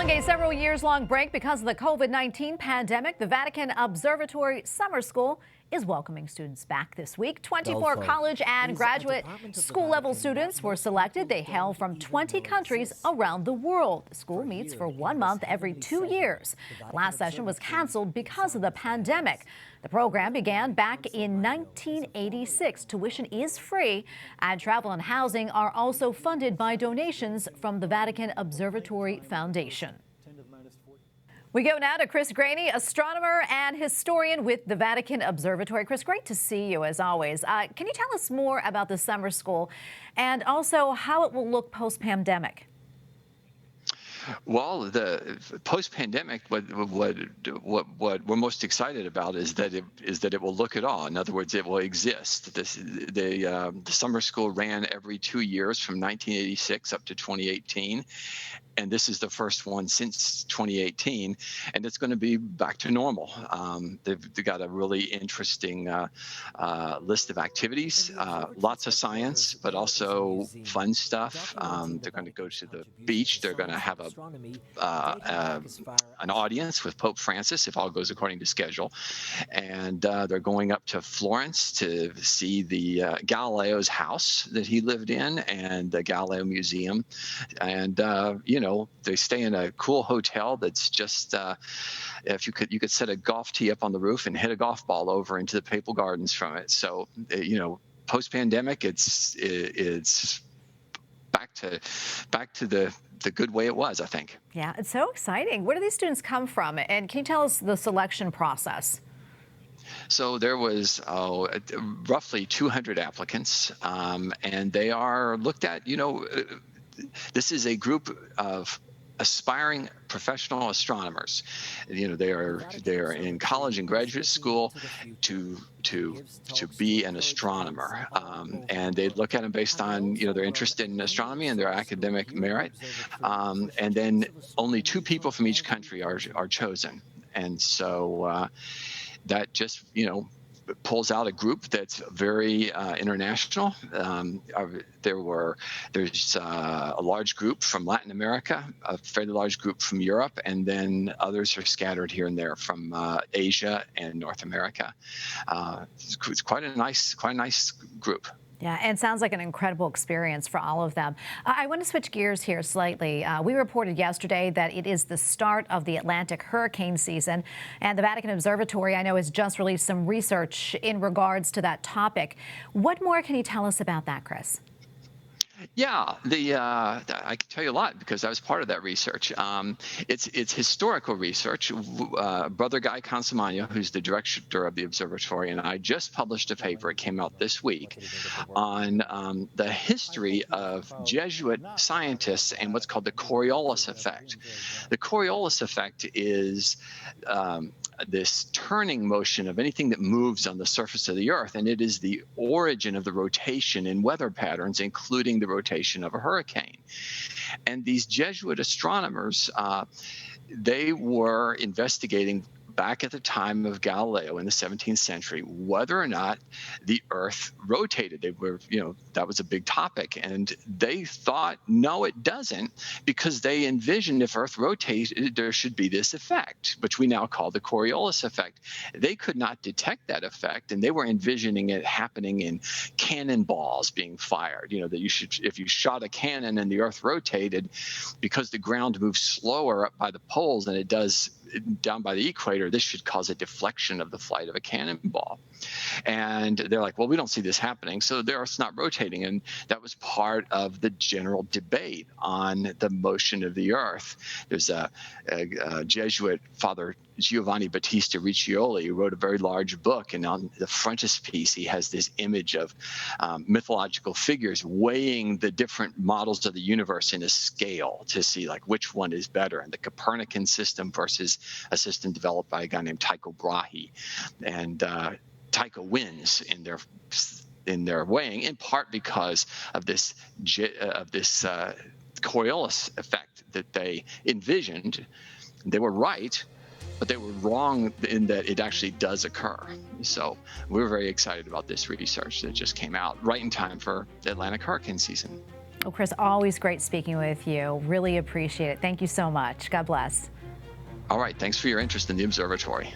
Following a several years-long break because of the COVID-19 pandemic, the Vatican Observatory Summer School is welcoming students back this week. 24 college and graduate school-level students were selected. They hail from 20 countries around the world. The school meets for 1 month every 2 years. The last session was canceled because of the pandemic. The program began back in 1986. Tuition is free, and travel and housing are also funded by donations from the Vatican Observatory Foundation. We go now to Chris Graney, astronomer and historian with the Vatican Observatory. Chris, great to see you as always. Can you tell us more about the summer school and also how it will look post-pandemic? Well, the post-pandemic, what we're most excited about is that it will look at all. In other words, it will exist. The summer school ran every 2 years from 1986 up to 2018. And this is the first one since 2018, and it's going to be back to normal. They've got a really interesting list of activities, lots of science, but also fun stuff. They're going to go to the beach. They're going to have an audience with Pope Francis, if all goes according to schedule. And they're going up to Florence to see the Galileo's house that he lived in and the Galileo Museum. And, they stay in a cool hotel that's just, if you could set a golf tee up on the roof and hit a golf ball over into the Papal Gardens from it. So, post-pandemic, it's back to the good way it was, I think. Yeah, it's so exciting. Where do these students come from? And can you tell us the selection process? So there was roughly 200 applicants, and they are looked at, this is a group of aspiring professional astronomers. They are in college and graduate school to be an astronomer, and they look at them based on their interest in astronomy and their academic merit, and then only 2 people from each country are chosen, and so that just pulls out a group that's very international. There's a large group from Latin America, a fairly large group from Europe, and then others are scattered here and there from Asia and North America. It's quite a nice group. Yeah, and sounds like an incredible experience for all of them. I want to switch gears here slightly. We reported yesterday that it is the start of the Atlantic hurricane season, and the Vatican Observatory, I know, has just released some research in regards to that topic. What more can you tell us about that, Chris? Yeah, I can tell you a lot because I was part of that research. It's historical research. Brother Guy Consimano, who's the director of the observatory, and I just published a paper. It came out this week on the history of Jesuit scientists and what's called the Coriolis Effect. The Coriolis Effect is this turning motion of anything that moves on the surface of the Earth, and it is the origin of the rotation in weather patterns, including the rotation of a hurricane. And these Jesuit astronomers, they were investigating back at the time of Galileo in the 17th century, whether or not the Earth rotated. They were, that was a big topic. And they thought, no, it doesn't, because they envisioned if Earth rotated, there should be this effect, which we now call the Coriolis effect. They could not detect that effect, and they were envisioning it happening in cannonballs being fired. That if you shot a cannon and the Earth rotated, because the ground moves slower up by the poles than it does down by the equator, this should cause a deflection of the flight of a cannonball. And they're like, well, we don't see this happening, so the Earth's not rotating. And that was part of the general debate on the motion of the Earth. There's a Jesuit, Father Giovanni Battista Riccioli, who wrote a very large book, and on the frontispiece he has this image of mythological figures weighing the different models of the universe in a scale to see which one is better, and the Copernican system versus a system developed by a guy named Tycho Brahe. And Tycho wins in their weighing, in part because of this Coriolis effect that they envisioned. They were right, but they were wrong in that it actually does occur. So we're very excited about this research that just came out right in time for the Atlantic hurricane season. Well, Chris, always great speaking with you. Really appreciate it. Thank you so much. God bless. All right. Thanks for your interest in the observatory.